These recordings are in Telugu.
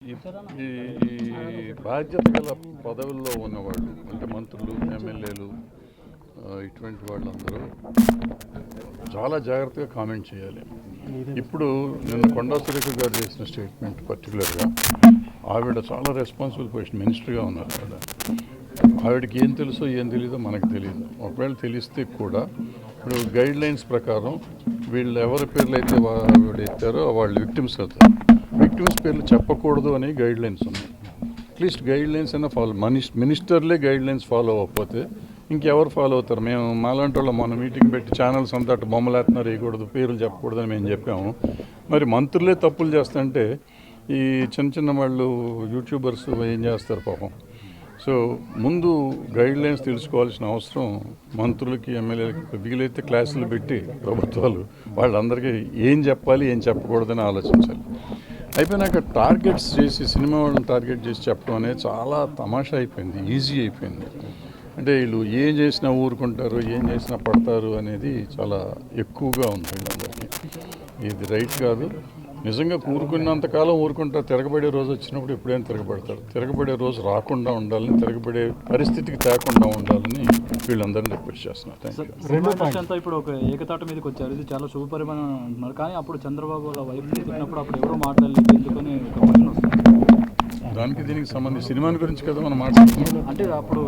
ఈ బాధ్యత గల పదవుల్లో ఉన్నవాళ్ళు అంటే మంత్రులు, ఎమ్మెల్యేలు, ఇటువంటి వాళ్ళందరూ చాలా జాగ్రత్తగా కామెంట్ చేయాలి. ఇప్పుడు నిన్న కొండా సురేఖ గారు చేసిన స్టేట్మెంట్ పర్టికులర్గా ఆవిడ చాలా రెస్పాన్సిబుల్ పొజిషన్, మినిస్టర్గా ఉన్నారు ఆవిడ. ఆవిడకి ఏం తెలుసో ఏం తెలీదో మనకు తెలియదు. ఒకవేళ తెలిస్తే కూడా ఇప్పుడు గైడ్ లైన్స్ ప్రకారం వీళ్ళు ఎవరి పేర్లు అయితే ఆవిడ ఎత్తారో వాళ్ళు విక్టిమ్స్ అవుతారు. విక్టిమ్స్ పేర్లు చెప్పకూడదు అని గైడ్ లైన్స్ ఉన్నాయి. అట్లీస్ట్ గైడ్ లైన్స్ అయినా ఫాలో, మినిస్టర్లే గైడ్ లైన్స్ ఫాలో అవ్వకపోతే ఇంకెవరు ఫాలో అవుతారు? మేము మాలాంటి వాళ్ళు మన మీటింగ్ పెట్టి ఛానల్స్ అంతా అటు బొమ్మలు వేస్తున్నారు, వేయకూడదు, పేర్లు చెప్పకూడదు అని మేము చెప్పాము. మరి మంత్రులే తప్పులు చేస్తుంటే ఈ చిన్న చిన్న వాళ్ళు యూట్యూబర్స్ ఏం చేస్తారు పాపం. సో ముందు గైడ్ లైన్స్ తెలుసుకోవాల్సిన అవసరం మంత్రులకి, ఎమ్మెల్యేలకి. వీలైతే క్లాసులు పెట్టి ప్రభుత్వాలు వాళ్ళందరికీ ఏం చెప్పాలి, ఏం చెప్పకూడదని ఆలోచించాలి. అయిపోయినాక టార్గెట్స్ చేసి, సినిమా వాళ్ళని టార్గెట్ చేసి చెప్పడం అనేది చాలా తమాషా అయిపోయింది, ఈజీ అయిపోయింది. అంటే వీళ్ళు ఏం చేసినా ఊరుకుంటారు, ఏం చేసినా పడతారు అనేది చాలా ఎక్కువగా ఉంది వీళ్ళందరికీ. ఇది రైట్ కాదు. నిజంగా ఊరుకున్నంతకాలం ఊరుకుంటారు. తిరగబడే రోజు వచ్చినప్పుడు ఎప్పుడైనా తిరగబడతారు. తిరగబడే రోజు రాకుండా ఉండాలని, తిరగబడే పరిస్థితికి తేకుండా ఉండాలని వీళ్ళందరినీ రిక్వెస్ట్ చేస్తున్నారు. ఇప్పుడు ఒక ఏకతాట మీదకి వచ్చారు, ఇది చాలా శుభపరిమాణం అంటున్నారు. కానీ అప్పుడు చంద్రబాబు వాళ్ళ వైపు తిట్టినప్పుడు అప్పుడు ఎవరో మాట్లాడలేదు ఎందుకని ఒక క్వశ్చన్ వస్తుంది. దానికి దీనికి సంబంధించి సినిమాని గురించి కదా మనం మాట్లాడుతున్నాం. అంటే అప్పుడు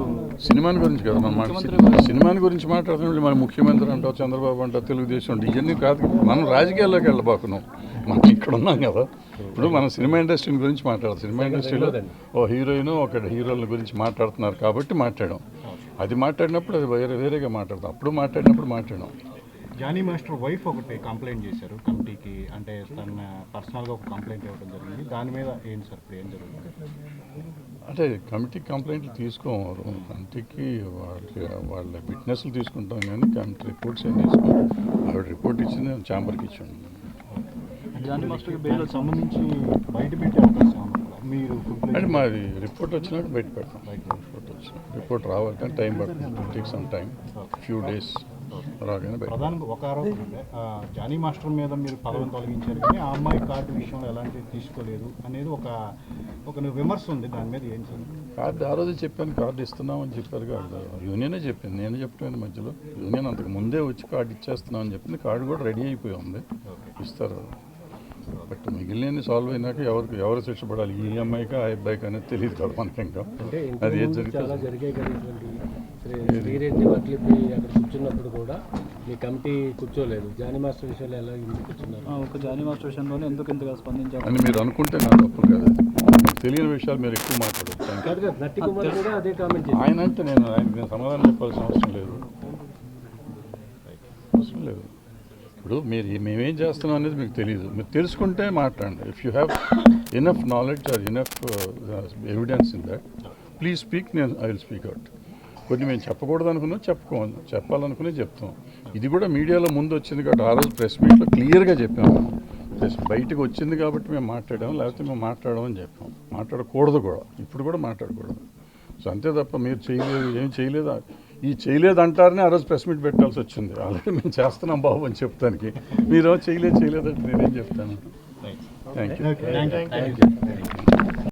సినిమాని గురించి కదా మనం సినిమాని గురించి మాట్లాడుతున్నాం. మన ముఖ్యమంత్రి అంటావు, చంద్రబాబు అంటావు, తెలుగుదేశం అంటే ఇవన్నీ కాదు. మనం రాజకీయాల్లోకి వెళ్ళబోకున్నాం. మనం ఇక్కడ ఉన్నాం కదా. ఇప్పుడు మనం సినిమా ఇండస్ట్రీ గురించి మాట్లాడతాం. సినిమా ఇండస్ట్రీలో ఓ హీరోయిన్, ఒక హీరోల గురించి మాట్లాడుతున్నారు కాబట్టి మాట్లాడాం. అది మాట్లాడినప్పుడు అది వేరేగా మాట్లాడతాం. అప్పుడు మాట్లాడాం. జానీ మాస్టర్ వైఫ్ ఒకటి కంప్లైంట్ చేశారు కమిటీకి, అంటే తన పర్సనల్గా ఒక కంప్లైంట్ ఇవ్వడం జరిగింది. దాని మీద ఏంటి సార్ ఇప్పుడు ఏం జరుగుతుంది? అంటే కమిటీకి కంప్లైంట్లు తీసుకోవాలి. కమిటీకి వాళ్ళ విట్నెస్లు తీసుకుంటాం కానీ కమిటీ రిపోర్ట్స్ ఏం తీసుకోవాలి. ఆవిడ రిపోర్ట్ ఇచ్చింది ఛాంబర్కి ఇచ్చాను. జానీ మాస్టర్కి బెయిల్ సంబంధించి బయట పెట్టే అవకాశం మీరు అంటే మాది రిపోర్ట్ వచ్చినాక బయట పెడతాం. రిపోర్ట్ రావాలంటే టైం పడుతుంది. Take some time, few days రాగానే. ప్రధానంగా ఒక ఆరోపణ అంటే జానీ మాస్టర్ మీద మీరు పదవిని తొలగించారు కానీ ఆ అమ్మాయి కార్డు విషయంలో ఎలాంటివి తీసుకోలేదు అనేది ఒక విమర్శ ఉంది. దాని మీద ఏం చేయాలి? కార్డు ఆ రోజు చెప్పాను, కార్డు ఇస్తున్నామని చెప్పారు. కార్డు యూనియనే చెప్పింది, నేను చెప్పాను మధ్యలో. యూనియన్ అంతకు ముందే వచ్చి కార్డు ఇచ్చేస్తున్నామని చెప్పింది. కార్డు కూడా రెడీ అయిపోయి ఉంది, ఇస్తారు. బట్ మిగిలిన సాల్వ్ అయినాక ఎవరు శిక్ష పడాలి, ఈ అమ్మాయికా ఆ అబ్బాయికి అనేది తెలియదు కదా మనకి. ఇంకా అది ఏం శ్రీరెడ్డి వడ్లిపి అక్కడ కూర్చున్నప్పుడు కూడా మీ కమిటీ కూర్చోలేదు. జానీ మాస్టర్ విషయంలో ఎలా కూర్చున్నారు? ఒక జానీ మాస్టర్ విషయంలోనే ఎందుకు ఇంతగా స్పందించారు అని మీరు అనుకుంటే నా తప్పు కాదు. మీకు తెలియని విషయాలు మీరు ఎక్కువ మాట్లాడవచ్చు. నట్టి కుమార్ కూడా అదే కామెంట్ చేశారు. ఆయన అంటే ఆయనకి సమాధానం చెప్పాల్సిన అవసరం లేదు. ఇప్పుడు మేమేం చేస్తున్నాం అనేది మీకు తెలియదు. మీరు తెలుసుకుంటే మాట్లాడండి. If you have enough knowledge or enough evidence in that, please speak. I will speak out. కొన్ని మేము చెప్పకూడదు అనుకున్నా చెప్పాలనుకునే చెప్తాం. ఇది కూడా మీడియాలో ముందు వచ్చింది కాబట్టి ఆ రోజు ప్రెస్ మీట్లో క్లియర్గా చెప్పాము. బయటకు వచ్చింది కాబట్టి మేము మాట్లాడాము, లేకపోతే మేము మాట్లాడమని చెప్పాం. మాట్లాడకూడదు కూడా, ఇప్పుడు కూడా మాట్లాడకూడదు. సో అంతే తప్ప మీరు చేయలేదు, ఏం చేయలేదు, ఈ చేయలేదు అంటారని ఆ రోజు ప్రెస్ మీట్ పెట్టాల్సి వచ్చింది. ఆల్రెడీ మేము చేస్తున్నాం బాబు అని చెప్తానికి మీరు చేయలేదంటే నేనేం చెప్తాను? Thank you.